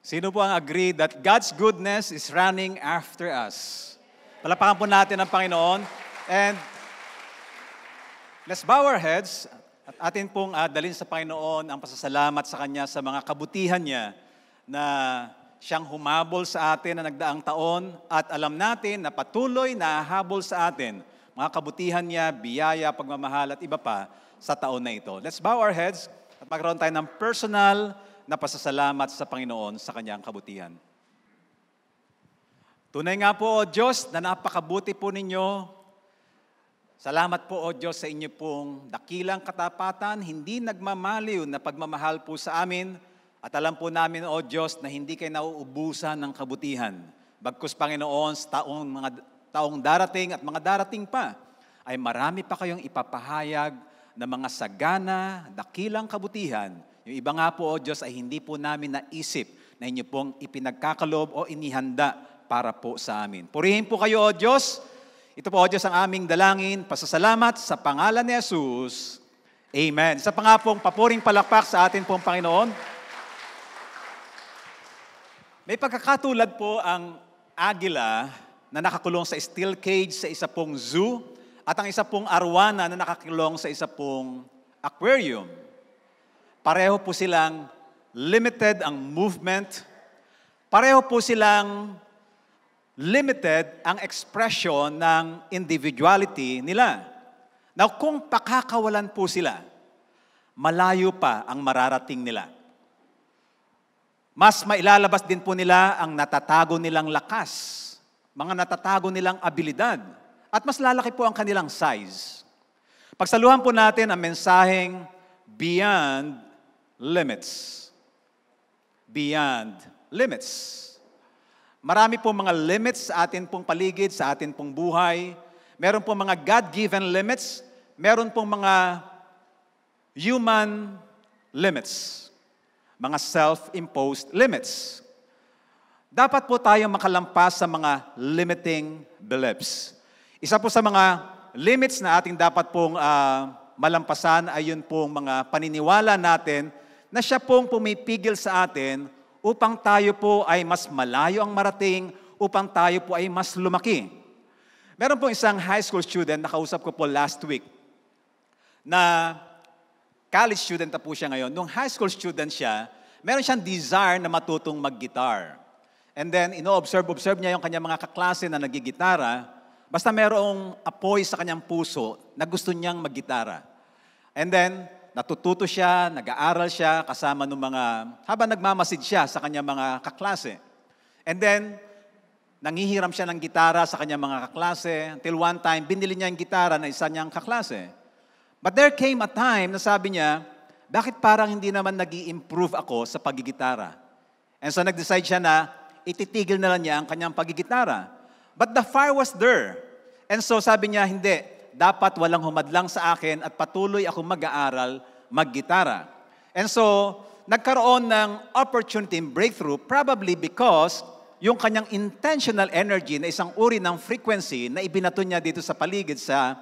Sino po ang agree that God's goodness is running after us? Palapakan po natin ang Panginoon. And let's bow our heads at atin pong dalhin sa Panginoon ang pasasalamat sa Kanya sa mga kabutihan niya na siyang humabol sa atin na nagdaang taon at alam natin na patuloy na habol sa atin mga kabutihan niya, biyaya, pagmamahal at iba pa sa taon na ito. Let's bow our heads at magkaroon tayo ng personal na pasasalamat sa Panginoon sa Kanyang kabutihan. Tunay nga po, O Diyos, na napakabuti po ninyo. Salamat po, O Diyos, sa inyo pong dakilang katapatan, hindi nagmamaliw na pagmamahal po sa amin. At alam po namin, O Diyos, na hindi kayo nauubusan ng kabutihan. Bagkus, Panginoon, sa mga taong darating at mga darating pa, ay marami pa kayong ipapahayag na mga sagana, dakilang kabutihan. Yung iba nga po, O Diyos, ay hindi po namin naisip na inyo pong ipinagkakalob o inihanda para po sa amin. Purihin po kayo, O Diyos. Ito po, O Diyos, ang aming dalangin. Pasasalamat sa pangalan ni Jesus. Amen. Isa pa nga pong papuring palakpak sa atin pong Panginoon. May pagkakatulad po ang agila na nakakulong sa steel cage sa isa pong zoo at ang isa pong arwana na nakakulong sa isa pong aquarium. Pareho po silang limited ang movement. Pareho po silang limited ang expression ng individuality nila. Now, kung pakakawalan po sila, malayo pa ang mararating nila. Mas mailalabas din po nila ang natatago nilang lakas, mga natatago nilang abilidad, at mas lalaki po ang kanilang size. Pagsaluhan po natin ang mensaheng beyond limits. Beyond limits. Marami po mga limits sa atin pong paligid, sa atin pong buhay. Meron po mga God-given limits. Meron pong mga human limits. Mga self-imposed limits. Dapat po tayong makalampas sa mga limiting beliefs. Isa po sa mga limits na ating dapat pong malampasan ay yun pong mga paniniwala natin na siya pong pumipigil sa atin upang tayo po ay mas malayo ang marating, upang tayo po ay mas lumaki. Meron pong isang high school student, nakausap ko po last week, na college student na po siya ngayon. Nung high school student siya, meron siyang desire na matutong mag-guitar. And then, ino-observe niya yung kanyang mga kaklase na nagigitara, basta merong apoy sa kanyang puso na gusto niyang mag-gitara. And then, natututo siya, nag-aaral siya, kasama ng mga, habang nagmamasid siya sa kanyang mga kaklase. And then, nanghihiram siya ng gitara sa kanyang mga kaklase, until one time, binili niya yung gitara na isa niyang kaklase. But there came a time na sabi niya, bakit parang hindi naman nag-i-improve ako sa pagigitara? And so nag-decide siya na ititigil na lang niya ang kanyang pagigitara. But the fire was there. And so sabi niya, hindi. Dapat walang humadlang sa akin at patuloy akong mag-aaral, mag-gitara. And so, nagkaroon ng opportunity in breakthrough probably because yung kanyang intentional energy na isang uri ng frequency na ibinato niya dito sa paligid, sa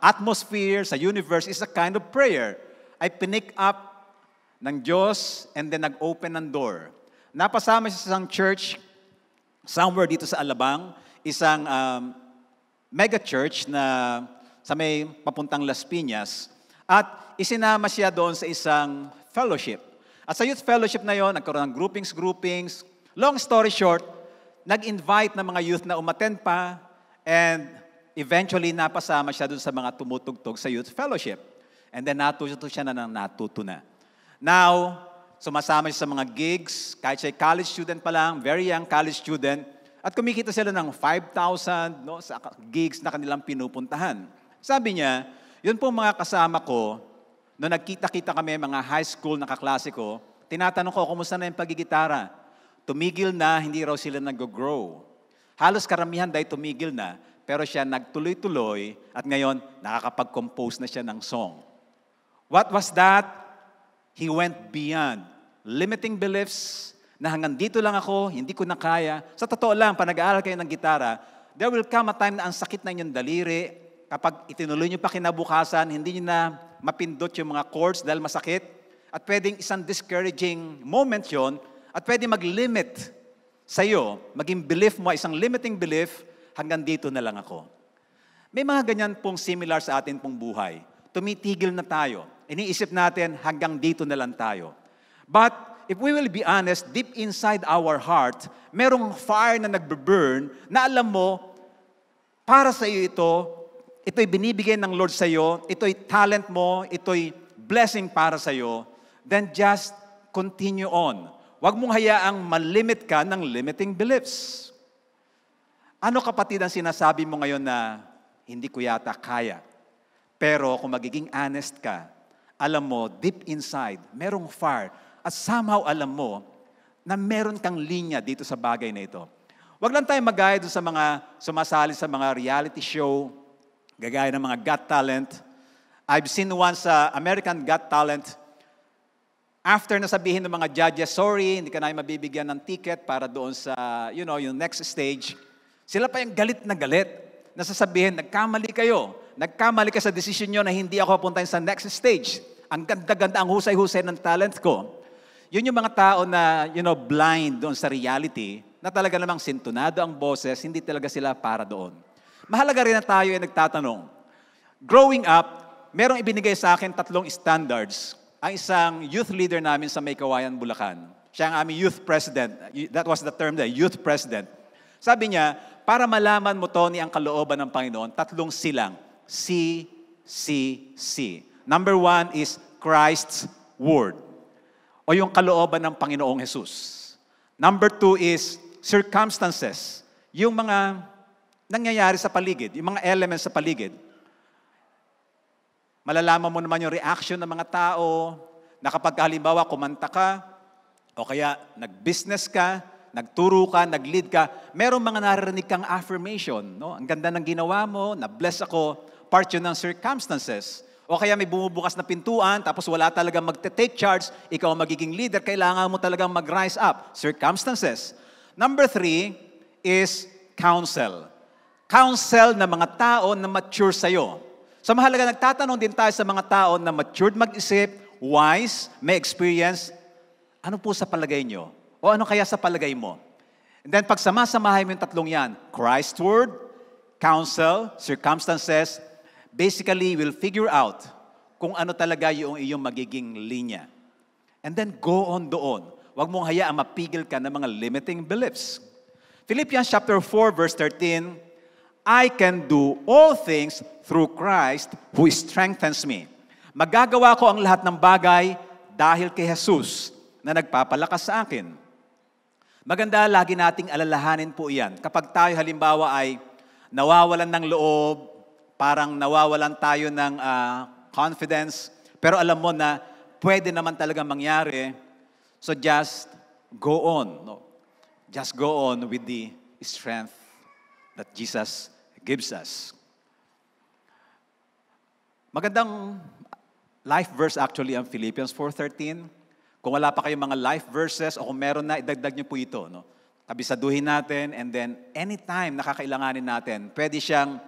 atmosphere, sa universe, is a kind of prayer. Ay pinick up ng Diyos and then nag-open ng door. Napasama siya sa isang church somewhere dito sa Alabang, isang mega church na sa may papuntang Las Piñas, at isinama siya doon sa isang fellowship. At sa youth fellowship na yon, nagkaroon ng groupings. Long story short, nag-invite ng mga youth na umattend pa, and eventually napasama siya doon sa mga tumutugtog sa youth fellowship. And then natuto siya na ng natuto na. Now, sumasama siya sa mga gigs, kahit siya college student pa lang, very young college student, at kumikita sila ng 5,000 sa gigs na kanilang pinupuntahan. Sabi niya, yun po mga kasama ko, noong nagkita-kita kami mga high school na kaklase ko, tinatanong ko, kumusta na yung pagigitara? Tumigil na, hindi raw sila nag-grow. Halos karamihan dahil tumigil na, pero siya nagtuloy-tuloy at ngayon nakakapag-compose na siya ng song. What was that? He went beyond limiting beliefs, na hanggang dito lang ako, hindi ko na kaya. Sa totoo lang, pag nag-aaral kayo ng gitara, there will come a time na ang sakit na inyong daliri, kapag itinuloy nyo pa kinabukasan, hindi nyo na mapindot yung mga chords dahil masakit, at pwedeng isang discouraging moment yon, At pwede mag-limit sa'yo, maging belief mo, isang limiting belief, hanggang dito na lang ako. May mga ganyan pong similar sa atin pong buhay. Tumitigil na tayo. Iniisip natin, hanggang dito na lang tayo. But if we will be honest, deep inside our heart, merong fire na nagbe-burn na alam mo, para sa iyo ito'y binibigay ng Lord sa iyo, ito'y talent mo, ito'y blessing para sa iyo, then just continue on. Huwag mong hayaang malimit ka ng limiting beliefs. Ano kapatid ang sinasabi mo ngayon na hindi ko yata kaya? Pero kung magiging honest ka, alam mo, deep inside, merong fire. At somehow alam mo na meron kang linya dito sa bagay na ito. Huwag lang tayo magaya doon sa mga sumasali sa mga reality show, gagaya ng mga Got Talent. I've seen once sa American Got Talent, after na sabihin ng mga judges, sorry, hindi ka na mabibigyan ng ticket para doon sa, yung next stage, sila pa yung galit na galit. Nasasabihin, nagkamali kayo. Nagkamali ka sa desisyon nyo na hindi ako papuntahin sa next stage. Ang ganda-ganda, ang husay-husay ng talent ko. Yun yung mga tao na, blind doon sa reality, na talaga namang sintonado ang boses, hindi talaga sila para doon. Mahalaga rin na tayo ay nagtatanong. Growing up, merong ibinigay sa akin 3 standards. Ang isang youth leader namin sa May Kawayan, Bulacan. Siya ang aming youth president. That was the term there, youth president. Sabi niya, para malaman mo, Tony, ang kalooban ng Panginoon, 3 silang. C, C, C. Number 1 is Christ's Word. O yung kalooban ng Panginoong Jesus. Number 2 is circumstances. Yung mga nangyayari sa paligid, yung mga elements sa paligid. Malalaman mo naman yung reaction ng mga tao na kapag halimbawa kumanta ka, o kaya nag-business ka, nagturo ka, nag-lead ka, merong mga naririnig kang affirmation. No? Ang ganda ng ginawa mo, na-bless ako, part yun ng circumstances. O kaya may bumubukas na pintuan, tapos wala talagang magte-take charge, ikaw ang magiging leader, kailangan mo talagang mag-rise up. Circumstances. Number 3 is counsel. Counsel na mga tao na mature sa'yo. So mahalaga, nagtatanong din tayo sa mga tao na matured mag-isip, wise, may experience, ano po sa palagay nyo? O ano kaya sa palagay mo? And then pag samasamahin mo yung 3 yan, Christ's Word, counsel, circumstances, basically will figure out kung ano talaga yung iyong magiging linya. And then go on doon. Huwag mong hayaang mapigil ka ng mga limiting beliefs. Philippians chapter 4 verse 13, I can do all things through Christ who strengthens me. Magagawa ko ang lahat ng bagay dahil kay Jesus na nagpapalakas sa akin. Maganda lagi nating alalahanin po iyan. Kapag tayo halimbawa ay nawawalan ng loob, parang nawawalan tayo ng confidence, pero alam mo na pwede naman talaga mangyari, so just go on. No? Just go on with the strength that Jesus gives us. Magandang life verse actually ang Philippians 4:13. Kung wala pa kayong mga life verses o kung meron na, idagdag niyo po ito. No? Kabisaduhin natin and then anytime nakakailanganin natin, pwede siyang,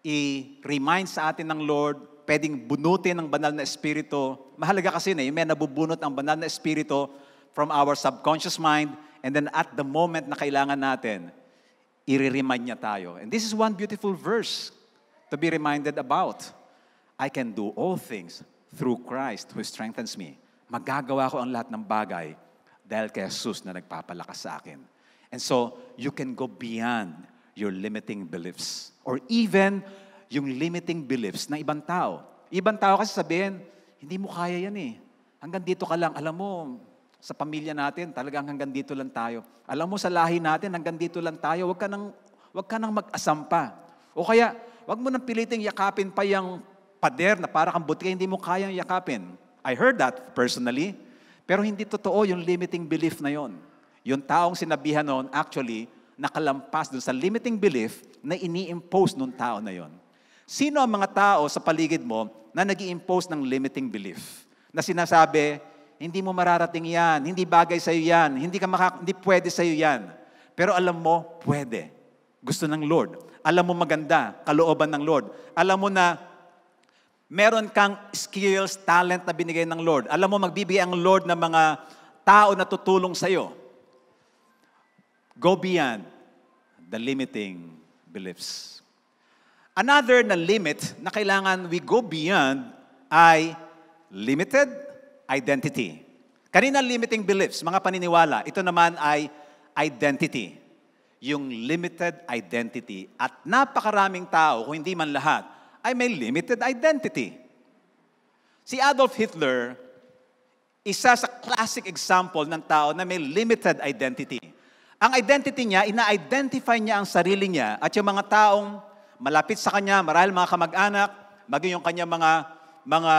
i-remind sa atin ng Lord, pwedeng bunutin ng banal na espiritu. Mahalaga kasi na may nabubunot ang banal na espiritu from our subconscious mind and then at the moment na kailangan natin, i-remind niya tayo. And this is one beautiful verse to be reminded about. I can do all things through Christ who strengthens me. Magagawa ko ang lahat ng bagay dahil kay Jesus na nagpapalakas sa akin. And so, you can go beyond your limiting beliefs. Or even yung limiting beliefs ng ibang tao. Ibang tao kasi sabihin, hindi mo kaya yan eh. Hanggang dito ka lang. Alam mo, sa pamilya natin, talagang hanggang dito lang tayo. Alam mo, sa lahi natin, hanggang dito lang tayo. Huwag ka nang mag-asampa. O kaya, huwag mo nang piliting yakapin pa yung pader na para kang buti, hindi mo kayang yakapin. I heard that personally. Pero hindi totoo yung limiting belief na yon. Yung taong sinabihan noon, actually, nakalampas dun sa limiting belief na ini-impose nung tao na yon. Sino ang mga tao sa paligid mo na nag-i-impose ng limiting belief? Na sinasabi, hindi mo mararating yan, hindi bagay sa'yo yan, hindi pwede sa'yo yan. Pero alam mo, pwede. Gusto ng Lord. Alam mo maganda, kalooban ng Lord. Alam mo na meron kang skills, talent na binigay ng Lord. Alam mo, magbibigay ang Lord ng mga tao na tutulong sa'yo. Go beyond the limiting beliefs. Another na limit na kailangan we go beyond ay limited identity. Kanina limiting beliefs, mga paniniwala. Ito naman ay identity. Yung limited identity. At napakaraming tao, kung hindi man lahat, ay may limited identity. Si Adolf Hitler, isa sa classic example ng tao na may limited identity. Ang identity niya, ina-identify niya ang sarili niya at yung mga taong malapit sa kanya, marahil mga kamag-anak, maging yung kanya mga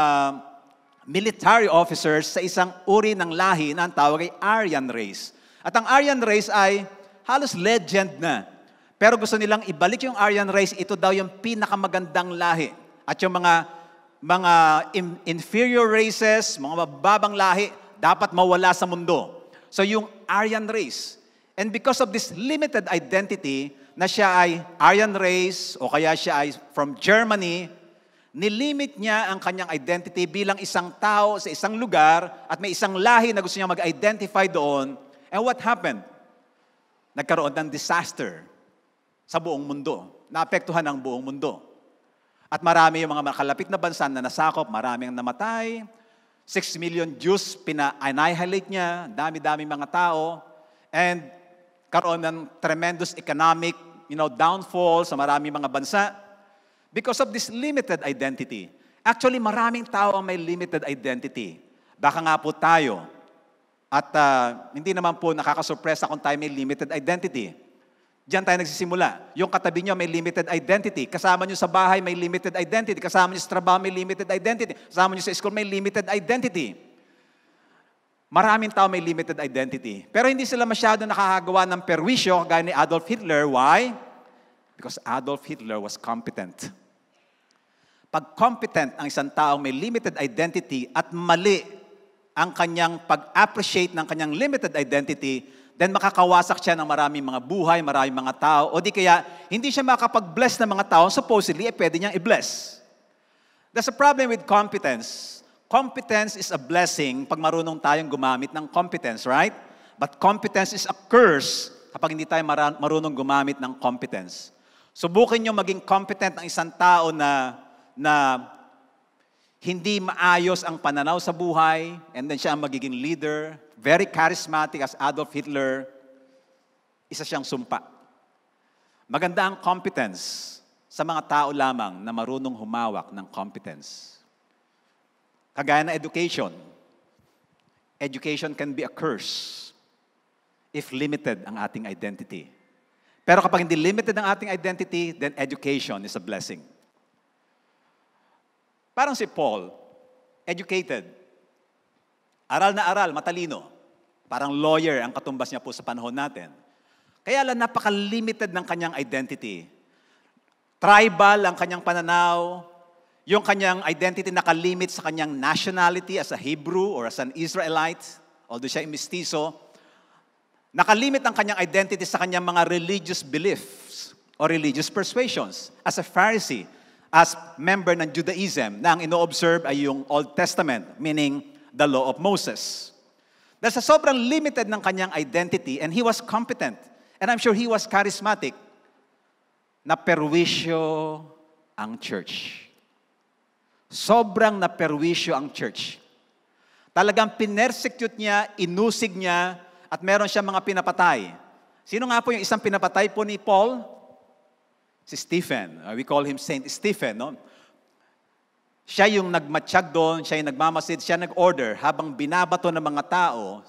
military officers sa isang uri ng lahi na ang tawag ay Aryan race. At ang Aryan race ay halos legend na. Pero gusto nilang ibalik yung Aryan race, ito daw yung pinakamagandang lahi. At yung mga inferior races, mga mababang lahi, dapat mawala sa mundo. So yung Aryan race. And because of this limited identity, na siya ay Aryan race, o kaya siya ay from Germany, nilimit niya ang kanyang identity bilang isang tao sa isang lugar at may isang lahi na gusto niya mag-identify doon. And what happened? Nagkaroon ng disaster sa buong mundo. Naapektuhan ang buong mundo. At marami yung mga makalapit na bansa na nasakop, maraming namatay. 6 million Jews pina-annihilate niya, dami-dami mga tao. And karoon ng tremendous economic, downfall sa maraming mga bansa because of this limited identity. Actually, maraming tao ang may limited identity. Baka nga po tayo. At hindi naman po nakakasurpresa kung tayo may limited identity. Diyan tayo nagsisimula. Yung katabi nyo may limited identity. Kasama nyo sa bahay may limited identity. Kasama nyo sa trabaho may limited identity. Kasama nyo sa school may limited identity. Maraming tao may limited identity. Pero hindi sila masyado nakakagawa ng perwisyo gaya ni Adolf Hitler. Why? Because Adolf Hitler was competent. Pag competent ang isang tao may limited identity at mali ang kanyang pag-appreciate ng kanyang limited identity, then makakawasak siya ng maraming mga buhay, maraming mga tao, o di kaya hindi siya makakapag-bless ng mga tao, supposedly, pwede niyang i-bless. There's a problem with competence. Competence is a blessing pag marunong tayong gumamit ng competence, right? But competence is a curse kapag hindi tayo marunong gumamit ng competence. Subukin nyo maging competent ang isang tao na hindi maayos ang pananaw sa buhay, and then siya ang magiging leader, very charismatic as Adolf Hitler, isa siyang sumpa. Maganda ang competence sa mga tao lamang na marunong humawak ng competence. Kagaya na education. Education can be a curse if limited ang ating identity. Pero kapag hindi limited ang ating identity, then education is a blessing. Parang si Paul, educated. Aral na aral, matalino. Parang lawyer ang katumbas niya po sa panahon natin. Kaya lang napaka-limited ng kanyang identity. Tribal ang kanyang pananaw. Yung kanyang identity nakalimit sa kanyang nationality as a Hebrew or as an Israelite, although siya ay mestizo. Nakalimit ang kanyang identity sa kanyang mga religious beliefs or religious persuasions. As a Pharisee, as member ng Judaism, na ang ino-observe ay yung Old Testament, meaning the law of Moses. Dahil sa sobrang limited ng kanyang identity, and he was competent, and I'm sure he was charismatic, naperwisyo ang church. Sobrang naperwisyo ang church. Talagang pinersecute niya, inusig niya, at meron siya mga pinapatay. Sino nga po yung isang pinapatay po ni Paul? Si Stephen. We call him Saint Stephen. No? Siya yung nagmatsyag doon, siya yung nagmamasid, siya nag-order. Habang binabato ng mga tao,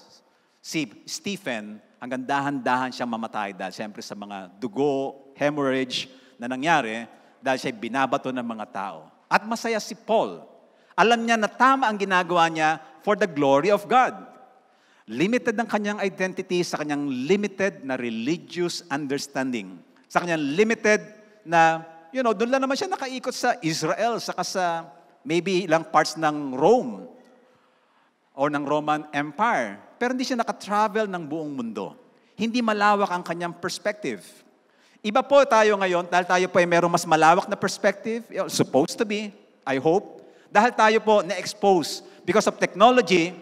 si Stephen, hanggang dahan-dahan siyang mamatay dahil siyempre sa mga dugo, hemorrhage na nangyari, dahil siya binabato ng mga tao. At masaya si Paul. Alam niya na tama ang ginagawa niya for the glory of God. Limited ang kanyang identity sa kanyang limited na religious understanding. Sa kanyang limited na, doon lang naman siya nakaikot sa Israel, saka sa maybe ilang parts ng Rome or ng Roman Empire. Pero hindi siya nakatravel ng buong mundo. Hindi malawak ang kanyang perspective. Iba po tayo ngayon, dahil tayo po ay merong mas malawak na perspective, supposed to be, I hope, dahil tayo po na-expose because of technology,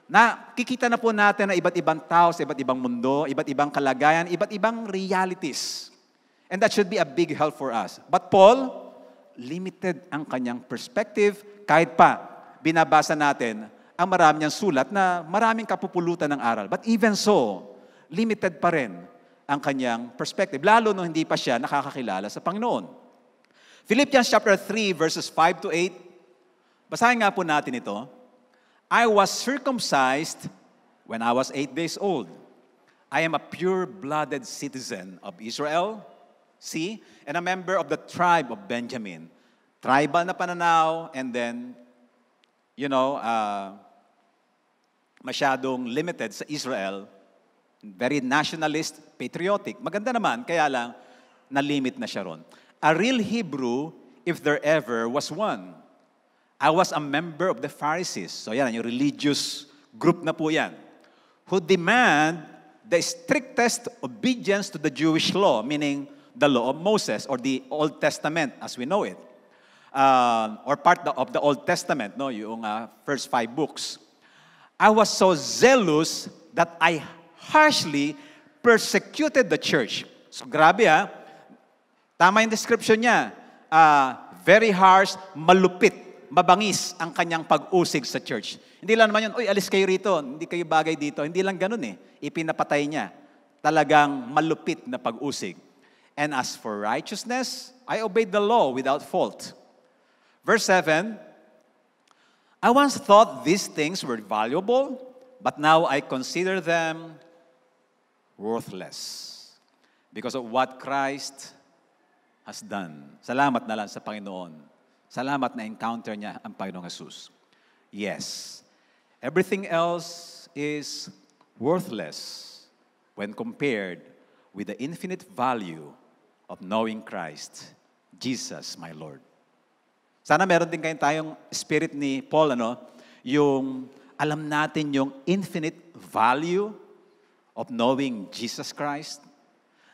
nakikita na po natin na iba't ibang tao sa iba't ibang mundo, iba't ibang kalagayan, iba't ibang realities. And that should be a big help for us. But Paul, limited ang kanyang perspective, kahit pa binabasa natin ang marami niyang sulat na maraming kapupulutan ng aral. But even so, limited pa rin ang kanyang perspective, lalo nung hindi pa siya nakakakilala sa Panginoon. Philippians chapter 3, verses 5 to 8. Basahin nga po natin ito. I was circumcised when I was 8 days old. I am a pure-blooded citizen of Israel, see, and a member of the tribe of Benjamin. Tribal na pananaw, and then, masyadong limited sa Israel, very nationalist, patriotic. Maganda naman, kaya lang, na-limit na siya ron. A real Hebrew, if there ever was one. I was a member of the Pharisees. So yan, yung religious group na po yan. Who demand the strictest obedience to the Jewish law, meaning the law of Moses or the Old Testament as we know it. Or part of the Old Testament, no, yung first 5 books. I was so zealous that I harshly persecuted the church. So grabe tama yung description niya. Very harsh, malupit, mabangis ang kanyang pag-usig sa church. Hindi lang naman yun, alis kayo rito, hindi kayo bagay dito. Hindi lang ganun Ipinapatay niya. Talagang malupit na pag-usig. And as for righteousness, I obeyed the law without fault. Verse 7, I once thought these things were valuable, but now I consider them worthless because of what Christ has done. Salamat na lang sa Panginoon. Salamat na encounter niya ang Panginoong Jesus. Yes, everything else is worthless when compared with the infinite value of knowing Christ, Jesus, my Lord. Sana meron din tayong spirit ni Paul, yung alam natin yung infinite value of knowing Jesus Christ.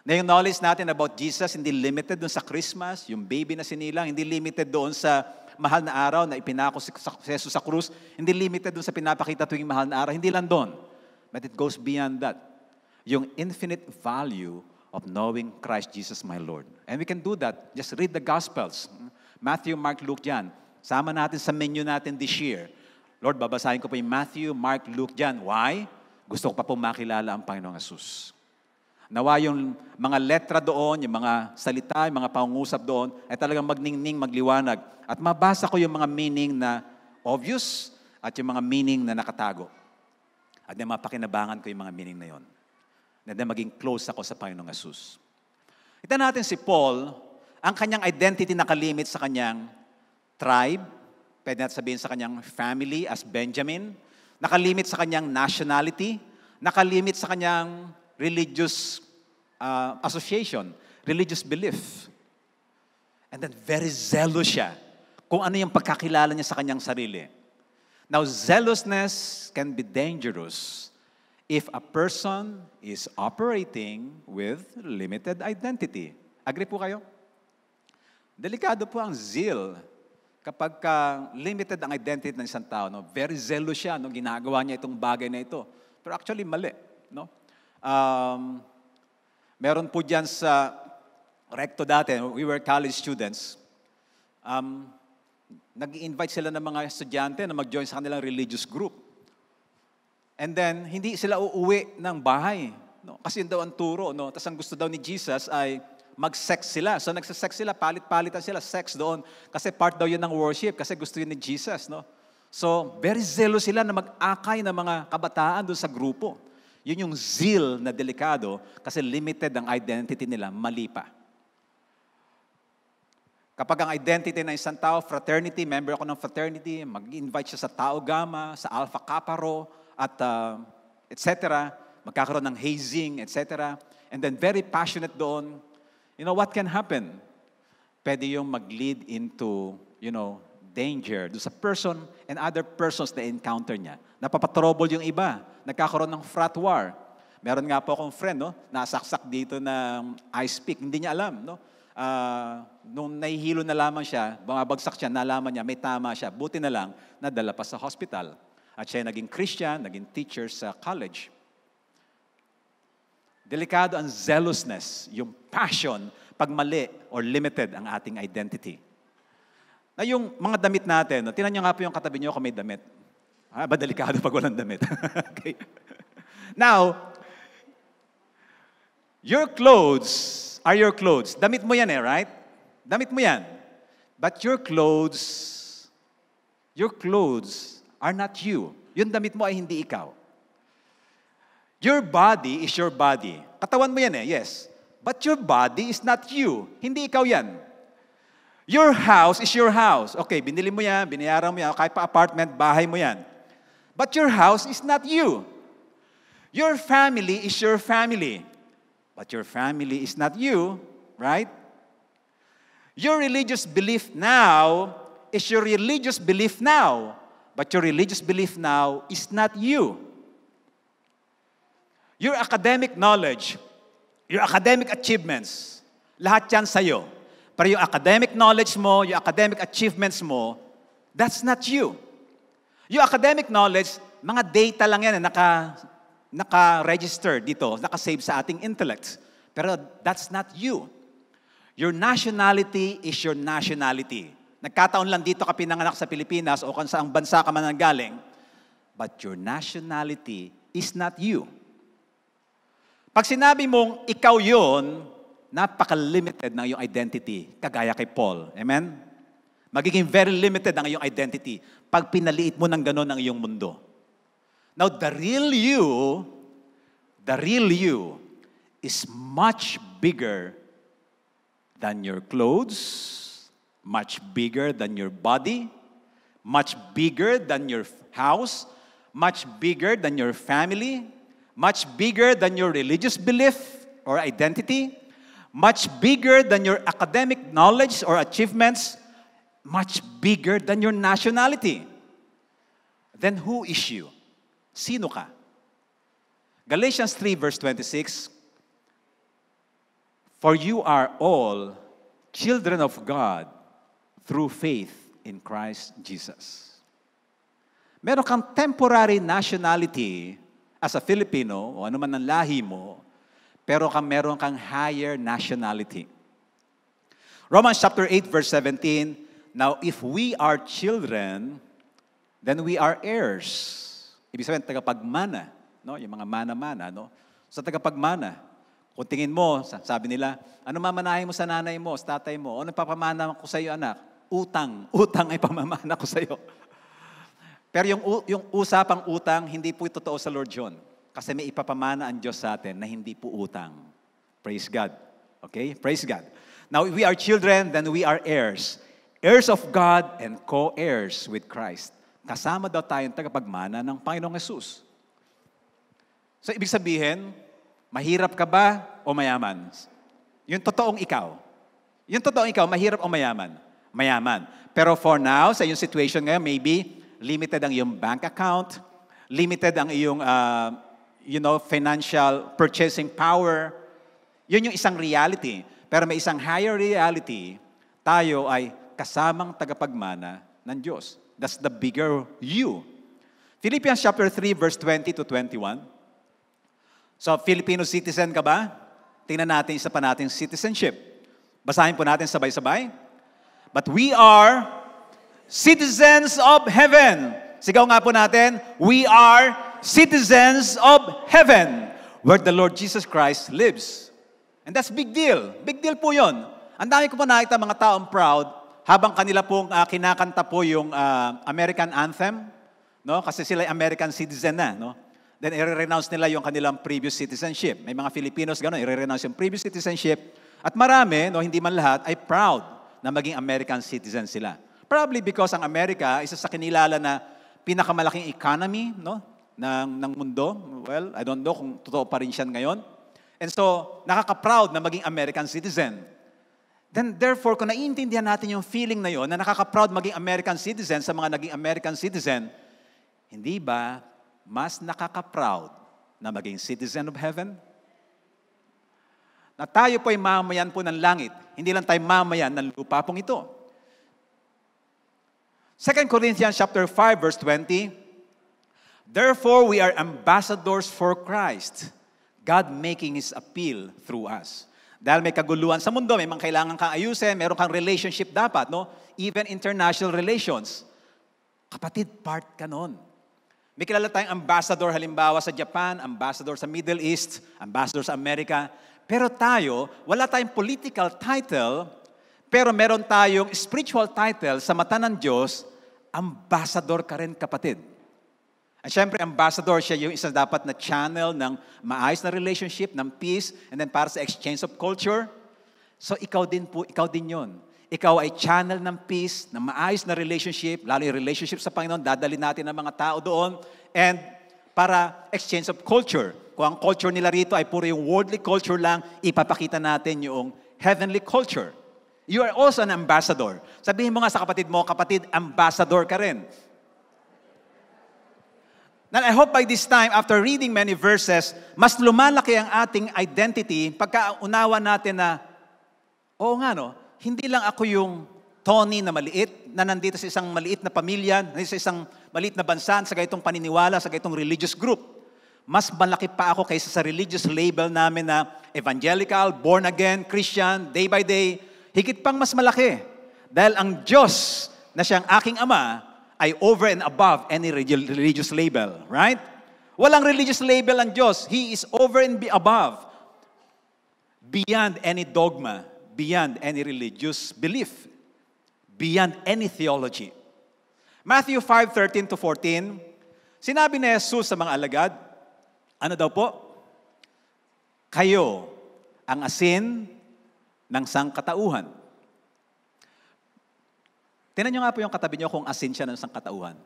Na yung knowledge natin about Jesus, hindi limited doon sa Christmas, yung baby na sinilang, hindi limited doon sa mahal na araw na ipinako si Jesus sa krus, hindi limited doon sa pinapakita tuwing mahal na araw, hindi lang doon. But it goes beyond that. Yung infinite value of knowing Christ Jesus, my Lord. And we can do that. Just read the Gospels. Matthew, Mark, Luke dyan. Sama natin sa menu natin this year. Lord, babasahin ko po yung Matthew, Mark, Luke dyan. Why? Gusto ko pa po makilala ang Panginoong Jesus. Nawa yung mga letra doon, yung mga salita, yung mga pangungusap doon, ay talagang magningning, magliwanag. At mabasa ko yung mga meaning na obvious at yung mga meaning na nakatago. At yung mapakinabangan ko yung mga meaning na yon. And then maging close ako sa Panginoong Jesus. Ito natin si Paul, ang kanyang identity nakalimit sa kanyang tribe, pwede natin sabihin sa kanyang family as Benjamin, nakalimit sa kanyang nationality, nakalimit sa kanyang religious association, religious belief. And then very zealous siya kung ano yung pagkakilala niya sa kanyang sarili. Now, zealousness can be dangerous if a person is operating with limited identity. Agree po kayo? Delikado po ang zeal kapag limited ang identity ng isang tao. No? Very zealous siya, ginagawa niya itong bagay na ito. Pero actually, mali. No? Meron po dyan sa Recto dati, we were college students, nag-invite sila ng mga estudyante na mag-join sa kanilang religious group. And then, hindi sila uuwi ng bahay. No? Kasi yun daw ang turo. No? Tapos ang gusto daw ni Jesus ay mag-sex sila. So nagsasex sila, palit-palitan sila, sex doon. Kasi part daw yun ng worship, kasi gusto yun ni Jesus. No? So, very zealous sila na mag-akay ng mga kabataan doon sa grupo. Yun yung zeal na delikado kasi limited ang identity nila, mali pa. Kapag ang identity ng isang tao, fraternity, member ako ng fraternity, mag-invite siya sa Tau Gamma, sa Alpha Kappa Rho, at etc. Magkakaroon ng hazing, etc. And then very passionate doon. You know, what can happen? Pwede yung mag-lead into, danger do sa person and other persons na encounter niya. Napapatrouble yung iba. Nagkakaroon ng frat war. Meron nga po akong friend, nasaksak dito ng ice pick. Hindi niya alam, nung nahihilo na lamang siya, bumabagsak siya, nalaman niya, may tama siya. Buti na lang, nadala pa sa hospital. At siya naging Christian, naging teacher sa college. Delikado ang zealousness, yung passion, pag mali or limited ang ating identity. Na yung mga damit natin, tinan niyo nga po yung katabi niyo kung may damit. Ba delikado pag walang damit? Okay. Now, your clothes are your clothes. Damit mo yan right? Damit mo yan. But your clothes are not you. Yung damit mo ay hindi ikaw. Your body is your body. Katawan mo yan yes. But your body is not you. Hindi ikaw yan. Your house is your house. Okay, binili mo yan, binayaran mo yan, kahit pa apartment, bahay mo yan. But your house is not you. Your family is your family. But your family is not you, right? Your religious belief now is your religious belief now. But your religious belief now is not you. Your academic knowledge, your academic achievements, lahat yan sa'yo. Pero yung academic knowledge mo, yung academic achievements mo, that's not you. Yung academic knowledge, mga data lang yan, naka-register dito, naka-save sa ating intellect. Pero that's not you. Your nationality is your nationality. Nagkataon lang dito ka pinanganak sa Pilipinas o kung saang bansa ka man nanggaling. But your nationality is not you. Pag sinabi mong ikaw yun, napaka-limited ng iyong identity, kagaya kay Paul. Amen? Magiging very limited ang iyong identity pag pinaliit mo ng gano'n ang iyong mundo. Now, the real you is much bigger than your clothes, much bigger than your body, much bigger than your house, much bigger than your family, much bigger than your religious belief or identity, much bigger than your academic knowledge or achievements, much bigger than your nationality. Then who is you? Sino ka? Galatians 3 verse 26, for you are all children of God through faith in Christ Jesus. Meron kang temporary nationality as a Filipino o ano man ang lahi mo, pero meron kang higher nationality. Romans chapter 8 verse 17, now if we are children, then we are heirs. Ibig sabihin, tagapagmana. No? Yung mga mana-mana. No? Sa tagapagmana, kung tingin mo, sabi nila, ano mamanahin mo sa nanay mo, sa tatay mo, ano papamana ko sa iyo anak? Utang. Utang ay pamamana ko sa iyo. Pero yung usapang utang, hindi po totoo sa Lord John. Kasi may ipapamana ang Diyos sa atin na hindi po utang. Praise God. Okay? Praise God. Now, if we are children, then we are heirs. Heirs of God and co-heirs with Christ. Kasama daw tayong tagapagmana ng Panginoong Hesus. So, ibig sabihin, mahirap ka ba o mayaman? Yung totoong ikaw. Yung totoong ikaw, mahirap o mayaman? Mayaman. Pero for now, sa iyong situation ngayon, maybe limited ang iyong bank account, limited ang iyong financial purchasing power. Yun yung isang reality. Pero may isang higher reality, tayo ay kasamang tagapagmana ng Diyos. That's the bigger you. Philippians chapter 3 verse 20 to 21. So, Filipino citizen ka ba? Tingnan natin isa pa natin citizenship. Basahin po natin sabay-sabay. But we are citizens of heaven. Sigaw nga po natin, we are citizens of heaven, where the Lord Jesus Christ lives. And that's big deal. Big deal po yun. Ang dami ko po nakita mga taong proud habang kanila pong kinakanta po yung American anthem, no? Kasi sila American citizen na, no? Then i-renounce nila yung kanilang previous citizenship. May mga Filipinos gano'n, i-renounce yung previous citizenship. At marami, no, hindi man lahat, ay proud na maging American citizen sila. Probably because ang Amerika, isa sa kinilala na pinakamalaking economy, no, ng mundo. Well, I don't know kung totoo pa rin siya ngayon. And so, nakaka-proud na maging American citizen. Then therefore, kung naiintindihan natin yung feeling na yon, na nakaka-proud maging American citizen sa mga naging American citizen, hindi ba mas nakaka-proud na maging citizen of heaven? Na tayo po ay mamayan po ng langit. Hindi lang tayo mamayan ng lupa pong ito. 2 Corinthians chapter 5 verse 20, Therefore, we are ambassadors for Christ. God making His appeal through us. Dahil may kaguluhan sa mundo, may mga kailangan kang ayusin, meron kang relationship dapat, no? Even international relations. Kapatid, part ka nun. May kilala tayong ambassador halimbawa sa Japan, ambassador sa Middle East, ambassador sa Amerika. Pero tayo, wala tayong political title, pero meron tayong spiritual title sa mata ng Diyos, ambassador ka rin, kapatid. At syempre, ambassador siya yung isa dapat na channel ng maayos na relationship, ng peace, and then para sa exchange of culture. So ikaw din yun. Ikaw ay channel ng peace, ng maayos na relationship, lalo yung relationship sa Panginoon, dadali natin ng mga tao doon, and para exchange of culture. Kung ang culture nila rito ay puro yung worldly culture lang, ipapakita natin yung heavenly culture. You are also an ambassador. Sabihin mo nga sa kapatid mo, kapatid, ambassador ka rin. Now, I hope by this time, after reading many verses, mas lumalaki ang ating identity pagkaunawa natin na, oo nga no, hindi lang ako yung Tony na maliit, na nandito sa isang maliit na pamilya, sa isang maliit na bansa, sa gaytong paniniwala, sa gaytong religious group. Mas malaki pa ako kaysa sa religious label namin na evangelical, born again, Christian, day by day. Higit pang mas malaki. Dahil ang Diyos na siyang aking Ama, ay over and above any religious label, right? Walang religious label ang Diyos. He is over and above. Beyond any dogma, beyond any religious belief, beyond any theology. Matthew 5:13-14, sinabi ni Jesus sa mga alagad, ano daw po? Kayo ang asin ng sangkatauhan. Tingnan nyo nga po yung katabi nyo kung asin siya ng sangkatauhan.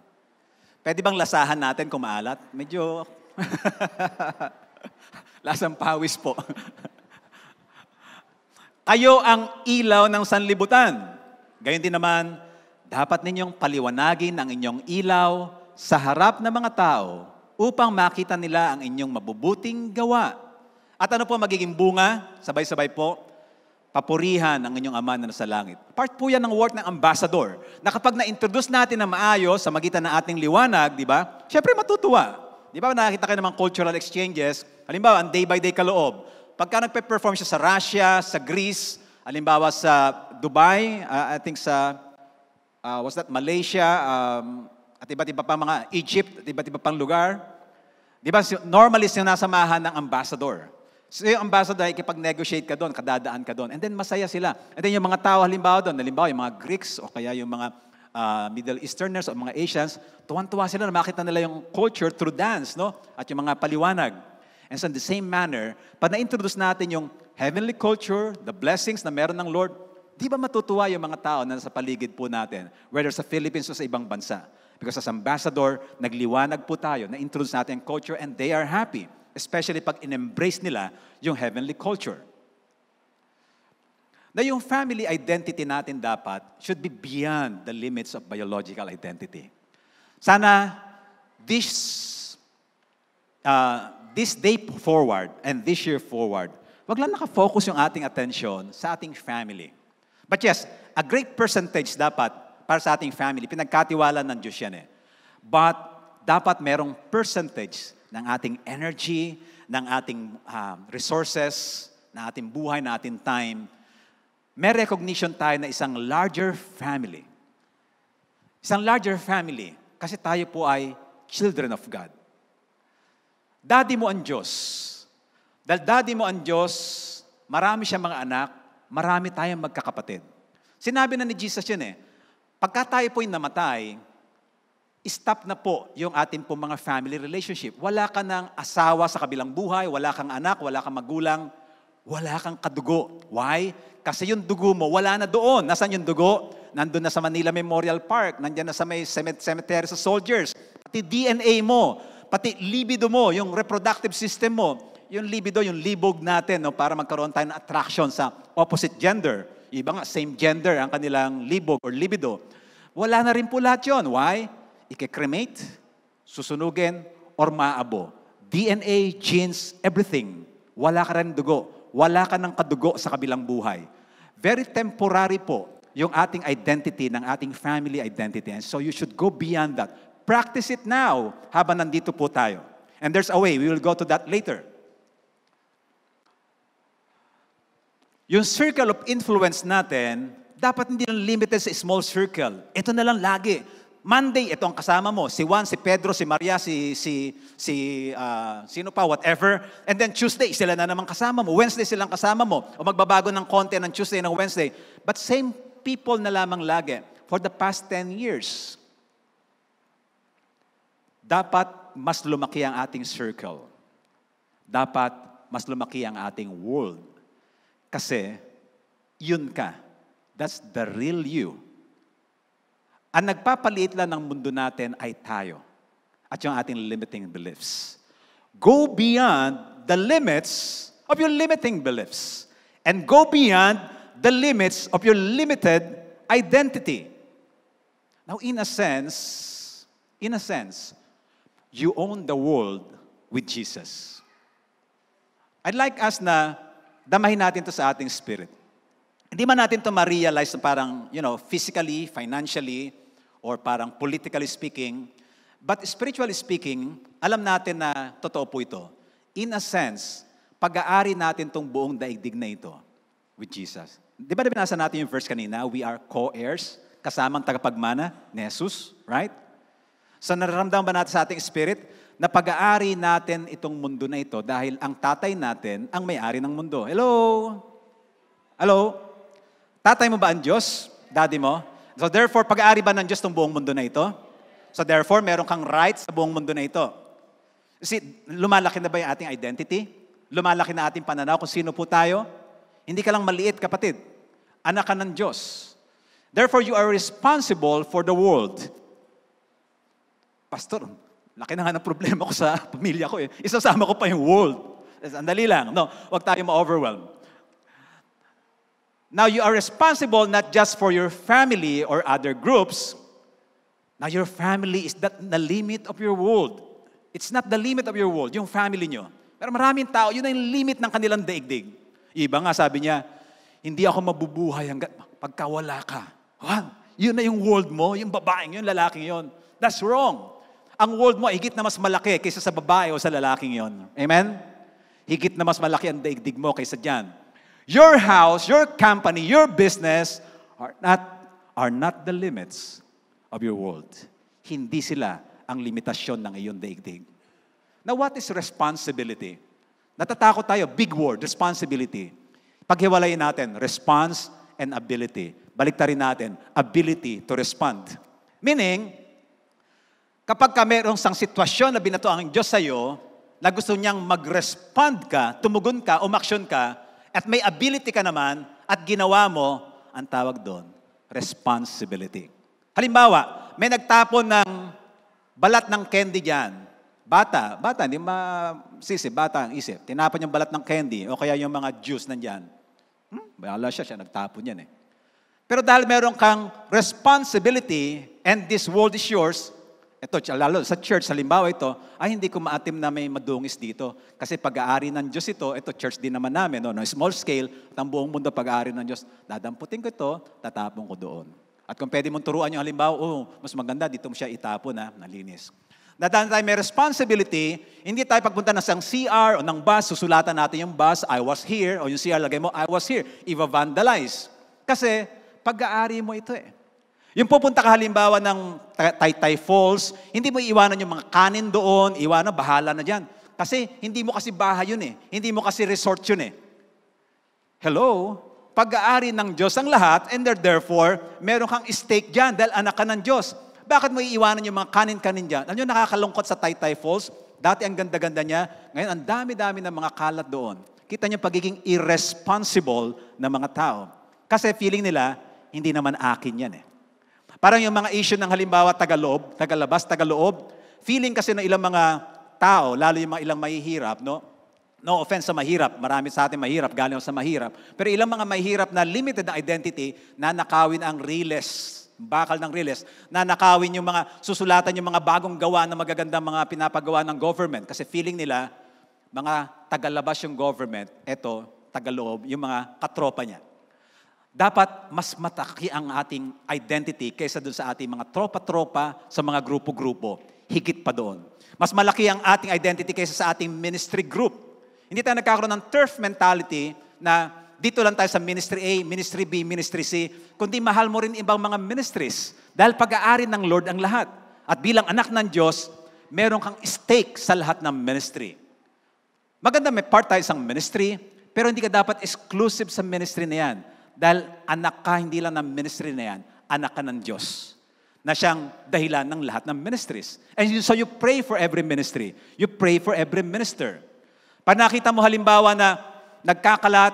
Pwede bang lasahan natin kung maalat? Medyo lasang pawis po. Kayo ang ilaw ng sanlibutan. Gayon din naman, dapat ninyong paliwanagin ang inyong ilaw sa harap ng mga tao upang makita nila ang inyong mabubuting gawa. At ano po magiging bunga? Sabay-sabay po. Papurihan ang inyong Ama na nasa langit. Part po yan ng work ng ambassador. Na kapag na-introduce natin na maayos sa magitan ng ating liwanag, di ba? Siyempre matutuwa. Di ba nakakita kayo ng mga cultural exchanges? Halimbawa, ang day-by-day kaloob. Pagka nagpe-perform siya sa Russia, sa Greece, halimbawa sa Dubai, I think sa, Malaysia, at iba't iba pang mga Egypt, at iba't iba pang lugar. Di ba, normally sinasamahan ng ambassador. So yung ambassador, ikipag-negotiate ka doon, kadadaan ka doon. And then masaya sila. And then yung mga tao halimbawa doon, halimbawa yung mga Greeks o kaya yung mga Middle Easterners o mga Asians, tuwan-tuwa sila na makita nila yung culture through dance, no? At yung mga paliwanag. And so in the same manner, pag na-introduce natin yung heavenly culture, the blessings na meron ng Lord, di ba matutuwa yung mga tao na sa paligid po natin, whether sa Philippines o sa ibang bansa? Because as ambassador, nagliwanag po tayo, na-introduce natin yung culture and they are happy. Especially pag in-embrace nila yung heavenly culture. Na yung family identity natin dapat should be beyond the limits of biological identity. Sana this day forward and this year forward, wag lang nakafocus yung ating attention sa ating family. But yes, a great percentage dapat para sa ating family, pinagkatiwala ng Diyos yan eh. But dapat merong percentage ng ating energy, ng ating resources, ng ating buhay, ng ating time, may recognition tayo na isang larger family. Isang larger family, kasi tayo po ay children of God. Daddy mo ang Diyos. Dahil daddy mo ang Diyos, marami siyang mga anak, marami tayong magkakapatid. Sinabi na ni Jesus yun eh, pagka tayo po'y namatay, stop na po yung ating po mga family relationship. Wala ka ng asawa sa kabilang buhay, wala kang anak, wala kang magulang, wala kang kadugo. Why? Kasi yung dugo mo, wala na doon. Nasaan yung dugo? Nandun na sa Manila Memorial Park, nandiyan na sa may cemetery sa soldiers. Pati DNA mo, pati libido mo, yung reproductive system mo, yung libido, yung libog natin, no, para magkaroon tayo ng attraction sa opposite gender. Yung iba nga, same gender ang kanilang libog or libido. Wala na rin po lahat yun. Why? Ike-cremate, susunugin, or maabo. DNA, genes, everything. Wala ka rin dugo. Wala ka ng kadugo sa kabilang buhay. Very temporary po yung ating identity, ng ating family identity. And so you should go beyond that. Practice it now habang nandito po tayo. And there's a way. We will go to that later. Yung circle of influence natin, dapat hindi lang limited sa small circle. Ito na lang lagi. Monday, ito ang kasama mo. Si Juan, si Pedro, si Maria, sino pa, whatever. And then Tuesday, sila na naman kasama mo. Wednesday, silang kasama mo. O magbabago ng konti ng Tuesday ng Wednesday. But same people na lamang lagi. For the past 10 years. Dapat mas lumaki ang ating circle. Dapat mas lumaki ang ating world. Kasi, yun ka. That's the real you. Ang nagpapaliit lang ng mundo natin ay tayo. At yung ating limiting beliefs. Go beyond the limits of your limiting beliefs. And go beyond the limits of your limited identity. Now, in a sense, you own the world with Jesus. I'd like us na damahin natin to sa ating spirit. Hindi man natin to ma-realize na parang, physically, financially, or parang politically speaking, but spiritually speaking, alam natin na totoo po ito. In a sense, pag-aari natin tong buong daigdig na ito with Jesus. Di ba binasa natin yung verse kanina? We are co-heirs, kasamang tagapagmana ni Jesus, right? So nararamdaman ba natin sa ating spirit na pag-aari natin itong mundo na ito dahil ang tatay natin ang may-ari ng mundo? Hello? Hello? Tatay mo ba ang Diyos? Daddy mo? So therefore, pag-aari ba ng Diyos itong buong mundo na ito? So therefore, meron kang right sa buong mundo na ito. See, lumalaki na ba yung ating identity? Lumalaki na ating pananaw kung sino po tayo? Hindi ka lang maliit, kapatid. Anak ka ng Diyos. Therefore, you are responsible for the world. Pastor, laki na nga ng problema ko sa pamilya ko eh. Isasama ko pa yung world. Andali lang. No, huwag tayo ma-overwhelm. Now, you are responsible not just for your family or other groups. Now, your family is not the limit of your world. It's not the limit of your world, yung family nyo. Pero maraming tao, yun na yung limit ng kanilang daigdig. Iba nga, sabi niya, hindi ako mabubuhay hanggat pagkawala ka. Yun na yung world mo, yung babaeng yun, lalaking yun. That's wrong. Ang world mo, higit na mas malaki kaysa sa babae o sa lalaking yun. Amen? Higit na mas malaki ang daigdig mo kaysa dyan. Your house, your company, your business are not the limits of your world. Hindi sila ang limitasyon ng iyong daigdig. Now, what is responsibility? Natatakot tayo, big word, responsibility. Paghiwalayin natin, response and ability. Baliktarin natin, ability to respond. Meaning, kapag ka mayroong isang sitwasyon na binato ang Diyos sa'yo, na gusto niyang mag-respond ka, tumugon ka, umaksyon ka, at may ability ka naman, at ginawa mo, ang tawag doon, responsibility. Halimbawa, may nagtapon ng balat ng candy dyan. Bata, hindi bata ang isip. Tinapon yung balat ng candy, o kaya yung mga juice nandyan. Bahala siya nagtapon yan eh. Pero dahil meron kang responsibility, and this world is yours, ito, lalo sa church, halimbawa ito, hindi ko maatim na may madungis dito. Kasi pag-aari ng Diyos ito church din naman namin, no? Small scale, at ang buong mundo pag-aari ng Diyos, dadamputin ko ito, tatapon ko doon. At kung pwede mong turuan yung halimbawa, mas maganda, dito mo siya itapon, nalinis. Dahil tayo may responsibility, hindi tayo pagpunta ng isang CR o ng bus, susulatan natin yung bus, I was here, o yung CR lagay mo, I was here, i-vandalize. Kasi, pag-aari mo ito eh. Yung pupunta ka halimbawa ng Taytay Falls, hindi mo iwanan yung mga kanin doon, iwanan, bahala na dyan. Kasi hindi mo kasi bahay yun eh. Hindi mo kasi resort yun eh. Hello? Pag-aari ng Diyos ang lahat, and therefore, meron kang stake dyan dahil anak ka ng Diyos. Bakit mo iiwanan yung mga kanin-kanin dyan? Alam nyo, nakakalungkot sa Taytay Falls? Dati ang ganda-ganda niya, ngayon ang dami-dami ng mga kalat doon. Kita niyo pagiging irresponsible ng mga tao. Kasi feeling nila, hindi naman akin yan eh. Parang yung mga issue ng halimbawa tagaloob, tagalabas, tagaloob, feeling kasi ng ilang mga tao, lalo yung mga ilang mahihirap, no? No offense sa mahirap, marami sa atin mahirap, galing sa mahirap. Pero ilang mga mahirap na limited na identity, na nakawin ang riles, bakal ng riles, na nakawin yung mga, susulatan yung mga bagong gawa na magagandang mga pinapagawa ng government. Kasi feeling nila, mga tagalabas yung government, eto, tagaloob, yung mga katropa niya. dapat mas mataki ang ating identity kaysa doon sa ating mga tropa-tropa sa mga grupo-grupo. Higit pa doon. Mas malaki ang ating identity kaysa sa ating ministry group. Hindi tayo nagkakaroon ng turf mentality na dito lang tayo sa ministry A, ministry B, ministry C, kundi mahal mo rin ibang mga ministries. Dahil pag-aari ng Lord ang lahat. At bilang anak ng Diyos, meron kang stake sa lahat ng ministry. Maganda may part tayo sa ministry, pero hindi ka dapat exclusive sa ministry na yan. Dahil anak ka hindi lang ng ministry na yan, anak ka ng Diyos. Na siyang dahilan ng lahat ng ministries. And so you pray for every ministry. You pray for every minister. Pag nakita mo halimbawa na nagkakalat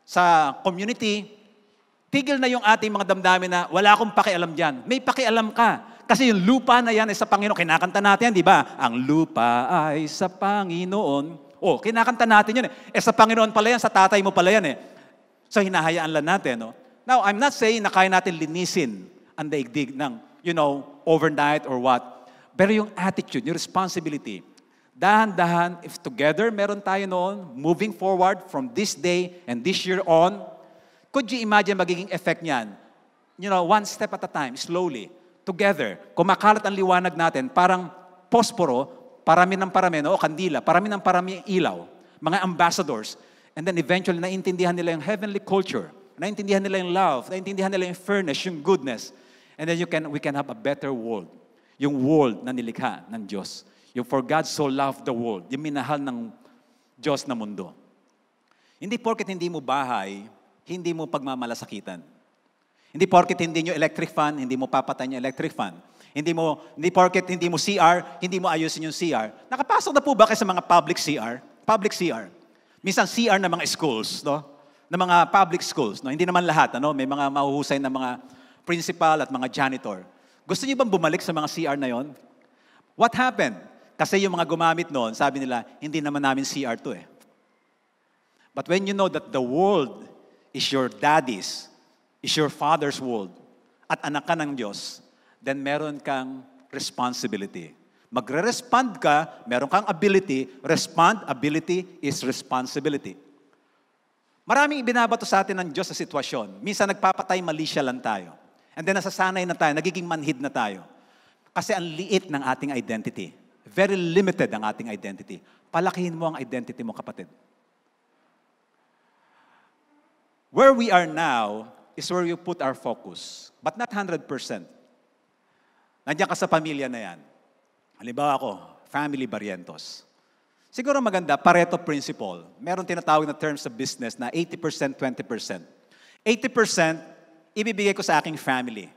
sa community, tigil na yung ating mga damdamin na wala akong pakialam dyan. May pakialam ka. Kasi yung lupa na yan ay sa Panginoon. Kinakanta natin yan, di ba? Ang lupa ay sa Panginoon. Oh, kinakanta natin yun eh. Sa Panginoon pala yan, sa tatay mo pala yan eh. So hinahayaan lang natin. No? Now, I'm not saying na kaya natin linisin ang daigdig ng, overnight or what. Pero yung attitude, yung responsibility, dahan-dahan, if together meron tayo noon, moving forward from this day and this year on, could you imagine magiging effect niyan? One step at a time, slowly, together. Kumakalat ang liwanag natin, parang posporo, parami ng parami, kandila, parami ng parami ilaw, mga ambassadors. And then eventually, naintindihan nila yung heavenly culture, naintindihan nila yung love, naintindihan nila yung fairness, yung goodness. And then we can have a better world. Yung world na nilikha ng Diyos. Yung for God so loved the world. Yung minahal ng Diyos na mundo. Hindi porket hindi mo bahay, hindi mo pagmamalasakitan. Hindi porket hindi nyo electric fan, hindi mo papatay yung electric fan. Hindi porket hindi mo CR, hindi mo ayusin yung CR. Nakapasok na po ba kayo sa mga public CR? Public CR. Minsan CR na mga schools, no? Na mga public schools, no? Hindi naman lahat, ano? May mga mahuhusay na mga principal at mga janitor. Gusto niyo bang bumalik sa mga CR na yon? What happened? Kasi yung mga gumamit noon, sabi nila, hindi naman namin CR to eh. But when you know that the world is your daddy's, is your father's world, at anak ka ng Diyos, then meron kang responsibility. Magre-respond ka, meron kang ability, respond, ability is responsibility. Maraming ibinabato sa atin ng Diyos sa sitwasyon. Minsan nagpapatay, mali siya lang tayo. And then nasasanay na tayo, nagiging manhid na tayo. Kasi ang liit ng ating identity. Very limited ang ating identity. Palakihin mo ang identity mo, kapatid. Where we are now is where you put our focus. But not 100%. Nandiyan ka sa pamilya na yan. Halimbawa ako, family Barrientos. Siguro maganda, Pareto principle. Meron tinatawag na terms sa business na 80%, 20%. 80%, ibibigay ko sa aking family.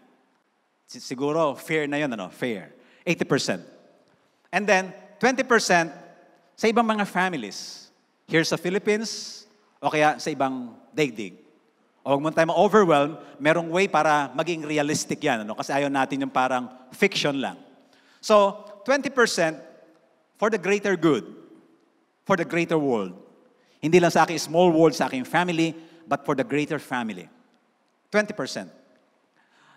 Siguro, fair na yun, fair. 80%. And then, 20% sa ibang mga families. Here sa Philippines, o kaya sa ibang daigdig. O huwag mo tayo ma-overwhelm, merong way para maging realistic yan. Kasi ayaw natin yung parang fiction lang. So, 20% for the greater good, for the greater world. Hindi lang sa aking small world, sa aking family, but for the greater family. 20%.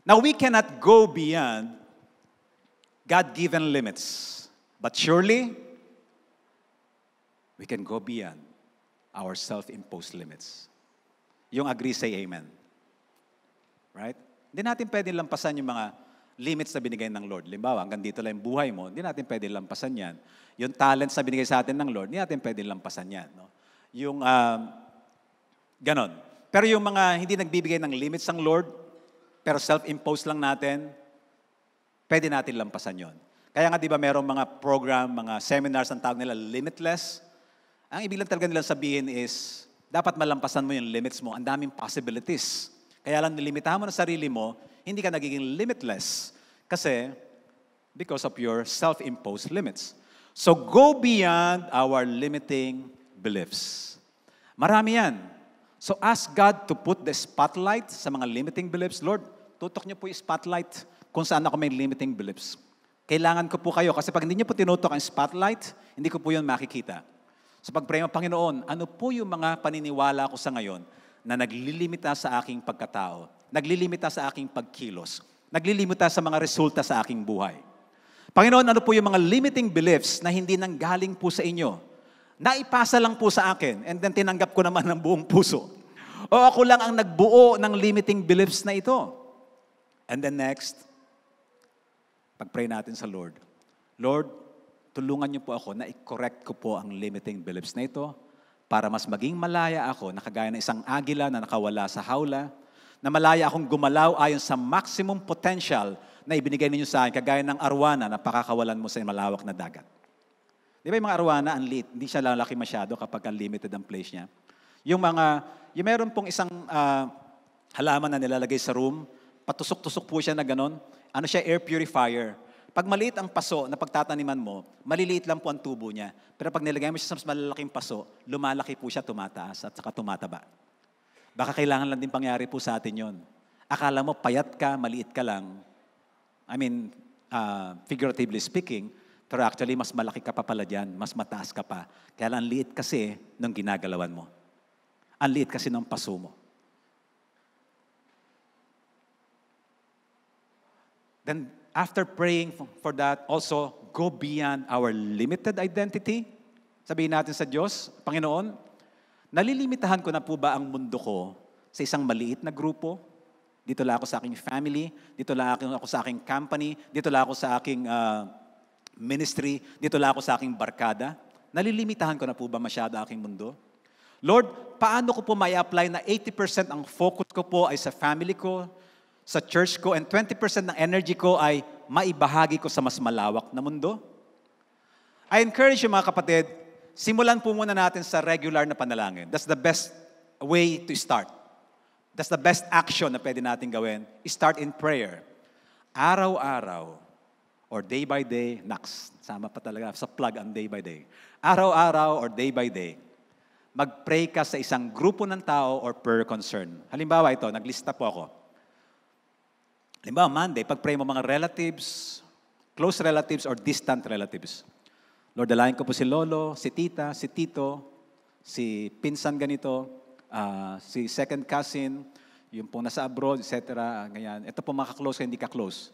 Now, we cannot go beyond God-given limits. But surely, we can go beyond our self-imposed limits. Yung agree, say amen. Right? Hindi natin pwedeng lampasan yung mga limits na binigay ng Lord. Limbawa, hanggang dito lang yung buhay mo, hindi natin pwedeng lampasan yan. Yung talents na binigay sa atin ng Lord, hindi natin pwedeng lampasan yan. No? Yung, ganon. Pero yung mga hindi nagbibigay ng limits ng Lord, pero self-imposed lang natin, pwede natin lampasan yon. Kaya nga, di ba, merong mga program, mga seminars, ang tawag nila limitless. Ang ibig lang talaga nilang sabihin is, dapat malampasan mo yung limits mo. Ang daming possibilities. Kaya lang nilimitahan mo na sarili mo, hindi ka nagiging limitless. Kasi, because of your self-imposed limits. So, go beyond our limiting beliefs. Marami yan. So, ask God to put the spotlight sa mga limiting beliefs. Lord, tutok niyo po yung spotlight kung saan ako may limiting beliefs. Kailangan ko po kayo. Kasi pag hindi niyo po tinutok ang spotlight, hindi ko po yun makikita. So pag-pray mo, Panginoon, ano po yung mga paniniwala ko sa ngayon na naglilimita sa aking pagkatao, naglilimita sa aking pagkilos, naglilimita sa mga resulta sa aking buhay. Panginoon, ano po yung mga limiting beliefs na hindi nanggaling po sa inyo? Naipasa lang po sa akin and then tinanggap ko naman ng buong puso. O ako lang ang nagbuo ng limiting beliefs na ito? And then next, pag-pray natin sa Lord, Lord, tulungan niyo po ako na i-correct ko po ang limiting beliefs na ito para mas maging malaya ako na kagaya ng isang agila na nakawala sa hawla, na malaya akong gumalaw ayon sa maximum potential na ibinigay ninyo sa akin, kagaya ng arwana na pakakawalan mo sa malawak na dagat. Di ba yung mga arwana, ang liit, hindi siya lalaki masyado kapag limited ang place niya. Yung meron pong isang halaman na nilalagay sa room, patusok-tusok po siya na ganon. Ano siya, air purifier. Pag maliit ang paso na pagtataniman mo, maliliit lang po ang tubo niya. Pero pag nilagay mo siya sa mas malalaking paso, lumalaki po siya, tumataas at saka tumataba. Baka kailangan lang din pangyari po sa atin yon. Akala mo, payat ka, maliit ka lang. Figuratively speaking, pero actually, mas malaki ka pa pala dyan, mas mataas ka pa. Kaya lang, ang liit kasi ng ginagalawan mo. Ang liit kasi ng paso mo. Then, after praying for that, also, go beyond our limited identity. Sabihin natin sa Diyos, Panginoon, nalilimitahan ko na po ba ang mundo ko sa isang maliit na grupo? Dito lang ako sa aking family, dito lang ako sa aking company, dito lang ako sa aking ministry, dito lang ako sa aking barkada. Nalilimitahan ko na po ba masyado ang aking mundo? Lord, paano ko po may apply na 80% ang focus ko po ay sa family ko, sa church ko, and 20% ng energy ko ay maibahagi ko sa mas malawak na mundo? I encourage you mga kapatid, simulan po muna natin sa regular na panalangin. That's the best way to start. That's the best action na pwede natin gawin. Start in prayer. Araw-araw, or day by day, sama pa talaga sa plug ang day by day. Araw-araw or day by day, mag-pray ka sa isang grupo ng tao or per concern. Halimbawa ito, naglista po ako. Halimbawa, Monday, pag-pray mo mga relatives, close relatives or distant relatives. Lord, dalayan ko po si Lolo, si Tita, si Tito, si Pinsan ganito, si second cousin, yung po nasa abroad, etc. Ganyan. Ito po mga ka-close, hindi ka-close.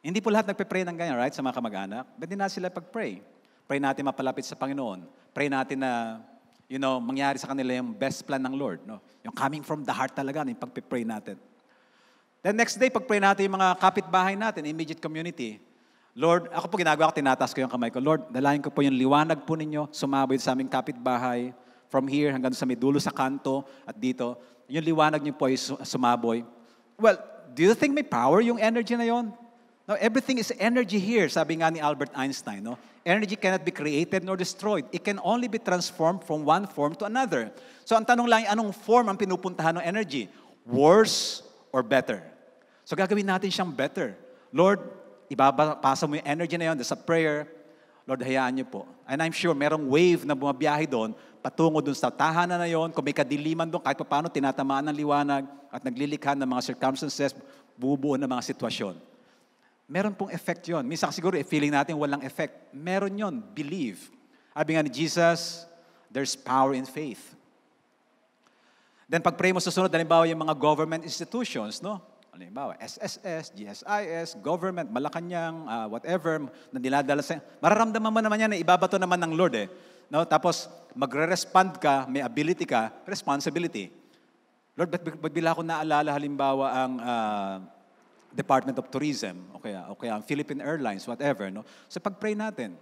Hindi po lahat nagpe-pray ng ganyan, right? Sa mga kamag-anak. Ba't din na sila pag-pray? Pray natin mapalapit sa Panginoon. Pray natin na, mangyari sa kanila yung best plan ng Lord. No? Yung coming from the heart talaga, yung pag-pray natin. Then next day, pag-pray natin yung mga kapitbahay natin, immediate community. Lord, ako po ginagawa ko, tinataas ko yung kamay ko. Lord, dalayan ko po yung liwanag po ninyo, sumaboy sa aming kapitbahay, from here hanggang sa may dulo sa kanto at dito. Yung liwanag niyo po ay sumaboy. Well, do you think may power yung energy na yon? No, everything is energy here, sabi nga ni Albert Einstein. No? Energy cannot be created nor destroyed. It can only be transformed from one form to another. So ang tanong lang, anong form ang pinupuntahan ng energy? Worse or better? So gagawin natin siyang better. Lord, ibabasa mo yung energy na yun, that's a prayer. Lord, hayaan niyo po. And I'm sure merong wave na bumabiyahe doon, patungo doon sa tahanan na yon, kung may kadiliman doon, kahit paano tinatamaan ng liwanag at naglilikha ng mga circumstances, bubuo ng mga sitwasyon. Meron pong effect yon. Minsan siguro, feeling natin walang effect. Meron yon. Believe. Sabi nga ni Jesus, there's power in faith. Then pag-pray mo susunod, halimbawa yung mga government institutions, no? Halimbawa, SSS, GSIS, government, Malacanang, whatever, na dinadala sa... Mararamdaman mo naman yan, ibabato naman ng Lord eh. No? Tapos, magre-respond ka, may ability ka, responsibility. Lord, ba't bila ko naalala halimbawa ang Department of Tourism, o kaya ang Philippine Airlines, whatever. No? So pag-pray natin,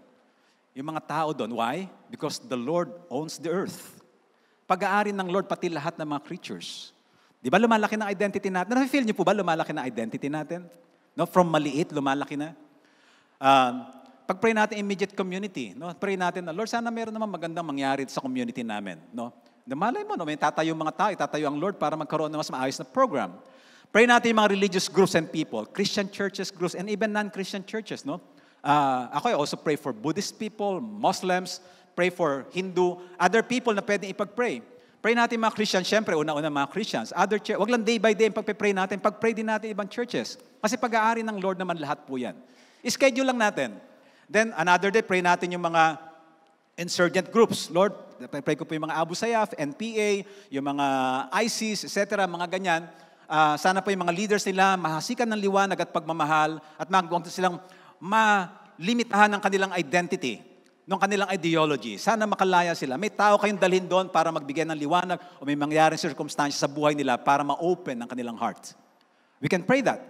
yung mga tao doon, why? Because the Lord owns the earth. Pag-aari ng Lord, pati lahat ng mga creatures. Di ba lumalaki ng identity natin? Na-feel niyo po ba lumalaki ng identity natin? No? From maliit, lumalaki na. Pag-pray natin immediate community, no? Pray natin na, Lord, sana meron naman magandang mangyari sa community namin. No? Malay mo, no? May tatayo mga tao, itatayo ang Lord para magkaroon ng mas maayos na program. Pray natin yung mga religious groups and people, Christian churches, groups, and even non-Christian churches. No? Ako, I also pray for Buddhist people, Muslims, pray for Hindu, other people na pwedeng ipag-pray. Pray natin mga Christians, syempre, una-una mga Christians. Wag lang day by day pag-pray natin, pag-pray din natin ibang churches. Kasi pag-aari ng Lord naman lahat po yan. I-schedule lang natin. Then, another day, pray natin yung mga insurgent groups. Lord, pray ko po yung mga Abu Sayyaf, NPA, yung mga ISIS, etc., mga ganyan. Sana po yung mga leaders nila mahasikan ng liwanag at pagmamahal at magawang silang malimitahan ng kanilang identity. ng kanilang ideology. Sana makalaya sila. May tao kayong dalhin doon para magbigay ng liwanag o may mangyaring circumstance sa buhay nila para ma-open ang kanilang heart. We can pray that.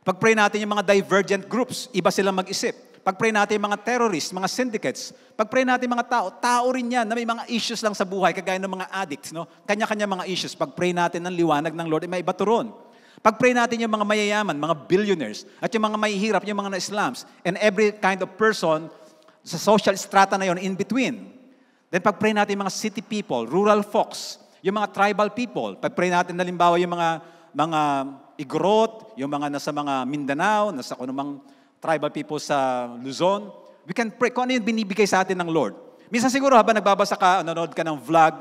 Pag-pray natin yung mga divergent groups, iba silang mag-isip. Pag-pray natin yung mga terrorists, mga syndicates. Pag-pray natin mga tao, tao rin yan na may mga issues lang sa buhay, kagaya ng mga addicts. No? Kanya-kanya mga issues. Pag-pray natin ng liwanag ng Lord, may iba turon. Pag-pray natin yung mga mayayaman, mga billionaires, at yung mga mahihirap, yung mga na-slums, and every kind of person sa social strata na yon in between. Then pag-pray natin yung mga city people, rural folks, yung mga tribal people. Pag-pray natin halimbawa yung mga Igorot, yung mga nasa mga Mindanao, nasa kunumang tribal people sa Luzon. We can pray kung ano yung binibigay sa atin ng Lord. Minsan siguro habang nagbabasa ka, nanonood ka ng vlog,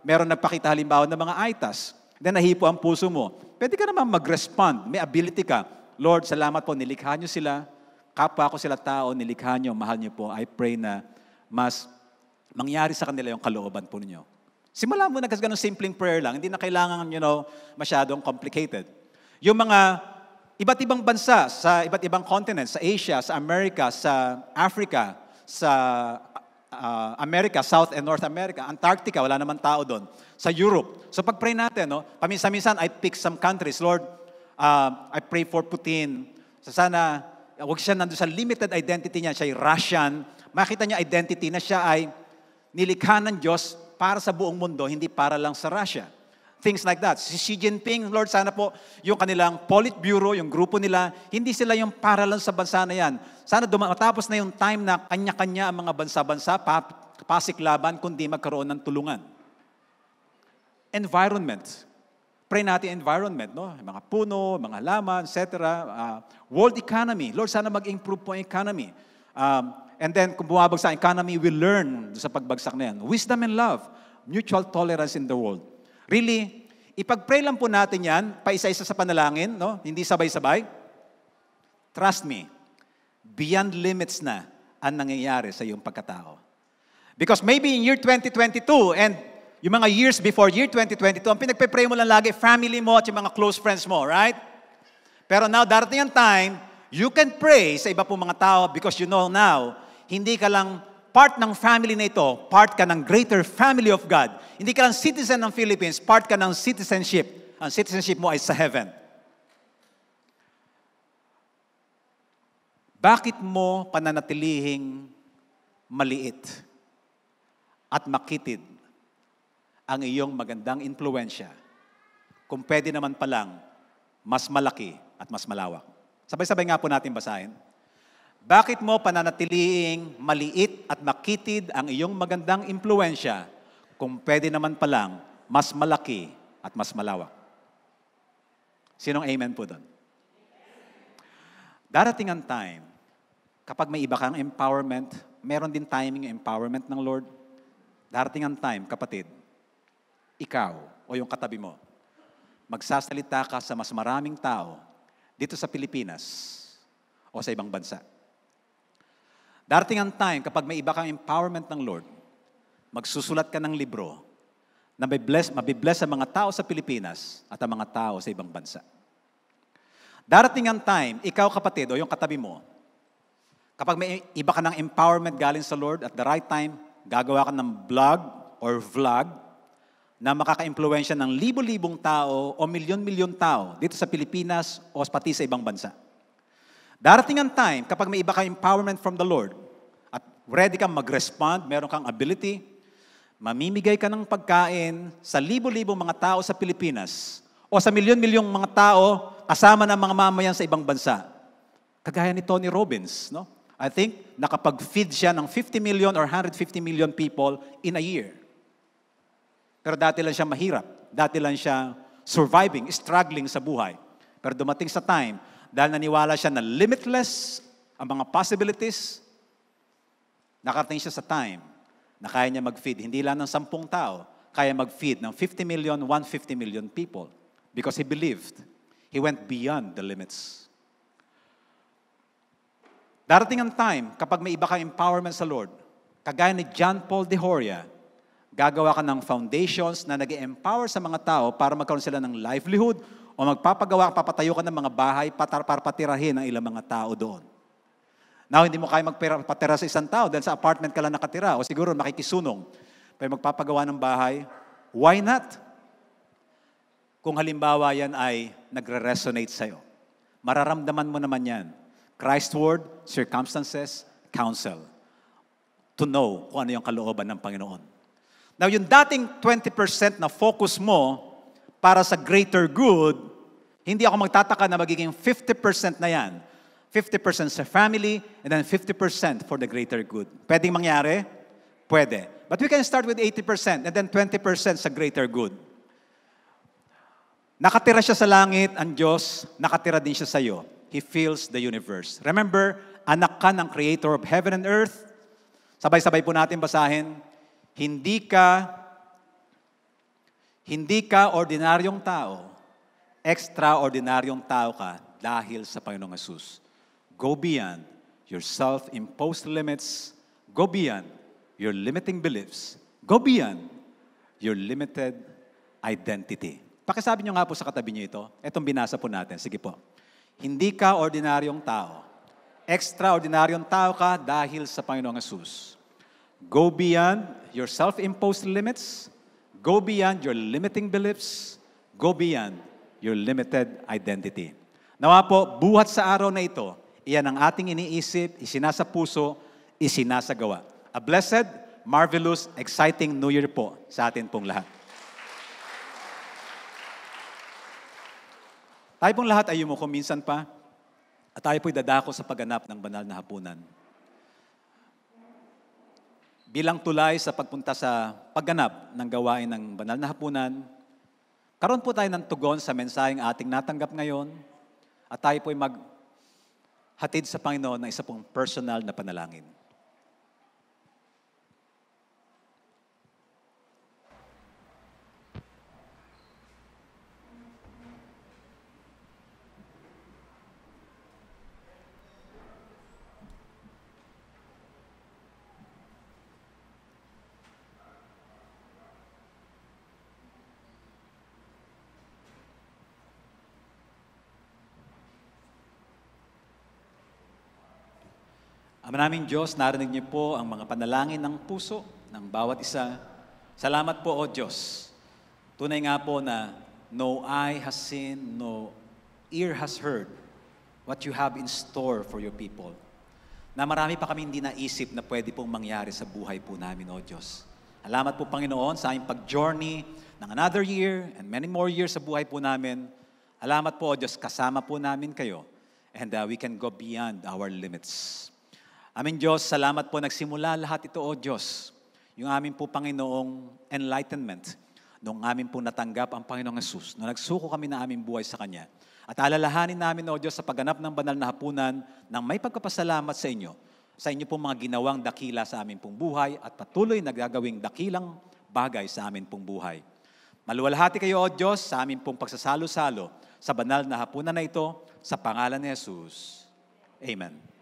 meron nagpakita halimbawa ng mga itas. Then nahipo ang puso mo. Pwede ka naman mag-respond. May ability ka. Lord, salamat po, nilikha niyo sila. Kapwa ko sila tao, nilikha niyo, mahal niyo po. I pray na mas mangyari sa kanila yung kalooban po ninyo. Simula mo na kasi ganun simpleng prayer lang. Hindi na kailangan, masyadong complicated. Yung mga iba't ibang bansa, sa iba't ibang continent, sa Asia, sa America, sa Africa, sa America, South and North America, Antarctica, wala naman tao doon. Sa Europe. So pag-pray natin, paminsan-minsan, I pick some countries. Lord, I pray for Putin. So sana, huwag siya nandun sa limited identity niya, siya ay Russian. Makita niya identity na siya ay nilikha ng Diyos para sa buong mundo, hindi para lang sa Russia. Things like that. Si Xi Jinping, Lord, sana po yung kanilang Politburo, yung grupo nila, hindi sila yung para lang sa bansa na yan. Sana matapos na yung time na kanya-kanya ang mga bansa-bansa, pasiklaban, kundi magkaroon ng tulungan. Environment. Pray natin environment, no? Mga puno, mga halaman, etc. World economy. Lord, sana mag-improve po ang economy. And then, kung bumabag sa economy, we learn sa pagbagsak na yan. Wisdom and love. Mutual tolerance in the world. Really, ipag-pray lang po natin yan, paisa-isa sa panalangin, no? Hindi sabay-sabay. Trust me, beyond limits na ang nangyayari sa iyong pagkatao. Because maybe in year 2022 and yung mga years before year 2022, ang pinagpe-pray mo lang lagi, family mo at yung mga close friends mo, right? Pero now, darating ang time, you can pray sa iba pong mga tao because you know now, hindi ka lang part ng family na ito, part ka ng greater family of God. Hindi ka lang citizen ng Philippines, part ka ng citizenship. Ang citizenship mo ay sa heaven. Bakit mo pananatilihing maliit at makitid ang iyong magandang impluensya kung pwede naman palang mas malaki at mas malawak? Sabay-sabay nga po natin basahin. Bakit mo pananatiliing maliit at makitid ang iyong magandang impluensya kung pwede naman palang mas malaki at mas malawak? Sinong amen po doon? Darating ang time, kapag may iba kang empowerment, meron din timing yung empowerment ng Lord. Darating ang time, kapatid, ikaw o yung katabi mo, magsasalita ka sa mas maraming tao dito sa Pilipinas o sa ibang bansa. Darating ang time, kapag may iba kang empowerment ng Lord, magsusulat ka ng libro na mabibless ang mga tao sa Pilipinas at ang mga tao sa ibang bansa. Darating ang time, ikaw kapatid o yung katabi mo, kapag may iba ka ng empowerment galing sa Lord, at the right time, gagawa ka ng blog or vlog na makaka-impluwensya ng libo-libong tao o milyon-milyon tao dito sa Pilipinas o pati sa ibang bansa. Darating ang time, kapag may iba kang empowerment from the Lord at ready kang mag-respond, meron kang ability, mamimigay ka ng pagkain sa libo-libong mga tao sa Pilipinas o sa milyon-milyong mga tao kasama ng mga mamayan sa ibang bansa. Kagaya ni Tony Robbins, no? I think nakapag-feed siya ng 50 million or 150 million people in a year. Pero dati lang siya mahirap. Dati lang siya surviving, struggling sa buhay. Pero dumating sa time, dahil naniwala siya na limitless ang mga possibilities, nakarating siya sa time na kaya niya mag-feed. Hindi lang ng 10 tao, kaya mag-feed ng 50 million, 150 million people. Because he believed. He went beyond the limits. Darating ang time, kapag may iba kang empowerment sa Lord, kagaya ni John Paul de Horia, gagawa ka ng foundations na nag-empower sa mga tao para magkaroon sila ng livelihood o papatayo ka ng mga bahay para patirahin ang ilang mga tao doon. Now, hindi mo kaya magpatira sa isang tao dahil sa apartment ka lang nakatira o siguro makikisunog. Pero magpapagawa ng bahay, why not? Kung halimbawa yan ay nagre-resonate sa'yo. Mararamdaman mo naman yan. Christ word, circumstances, counsel. To know kung ano yung kalooban ng Panginoon. Now, yung dating 20% na focus mo para sa greater good, hindi ako magtataka na magiging 50% na yan. 50% sa family, and then 50% for the greater good. Pwedeng mangyari? Pwede. But we can start with 80% and then 20% sa greater good. Nakatira siya sa langit, ang Diyos, nakatira din siya sa iyo. He fills the universe. Remember, anak ka ng Creator of heaven and earth. Sabay-sabay po natin basahin. Hindi ka ordinaryong tao. Extraordinaryong tao ka dahil sa Panginoong Hesus. Go beyond your self-imposed limits. Go beyond your limiting beliefs. Go beyond your limited identity. Pakisabi nyo nga po sa katabi nyo ito. Itong binasa po natin. Sige po. Hindi ka ordinaryong tao. Extraordinaryong tao ka dahil sa Panginoong Hesus. Go beyond your self-imposed limits. Go beyond your limiting beliefs. Go beyond your limited identity. Nawa po, buhat sa araw na ito, iyan ang ating iniisip, isinasa puso, isinasagawa. A blessed, marvelous, exciting New Year po sa atin pong lahat. Tayo pong lahat ay yumuko minsan pa at tayo po'y dadako sa pagganap ng banal na hapunan. Bilang tulay sa pagpunta sa pagganap ng gawain ng banal na hapunan, karoon po tayo ng tugon sa mensaheng ating natanggap ngayon at tayo po'y maghatid sa Panginoon ng isa pong personal na panalangin. Ama naming Diyos, narinig niyo po ang mga panalangin ng puso ng bawat isa. Salamat po, O Diyos. Tunay nga po na no eye has seen, no ear has heard what you have in store for your people. Na marami pa kami hindi naisip na pwede pong mangyari sa buhay po namin, O Diyos. Salamat po, Panginoon, sa aming pag-journey ng another year and many more years sa buhay po namin. Salamat po, O Diyos, kasama po namin kayo and we can go beyond our limits. Aming Diyos, salamat po nagsimula lahat ito, O Diyos. Yung aming po Panginoong enlightenment, nung aming po natanggap ang Panginoong Hesus, nung nagsuko kami na aming buhay sa Kanya. At alalahanin namin, O Diyos, sa pagganap ng banal na hapunan, nang may pagpapasalamat sa inyo pong mga ginawang dakila sa aming pong buhay at patuloy na gagawing dakilang bagay sa aming pong buhay. Maluwalhati kayo, O Diyos, sa aming pong pagsasalo-salo sa banal na hapunan na ito, sa pangalan ni Jesus. Amen.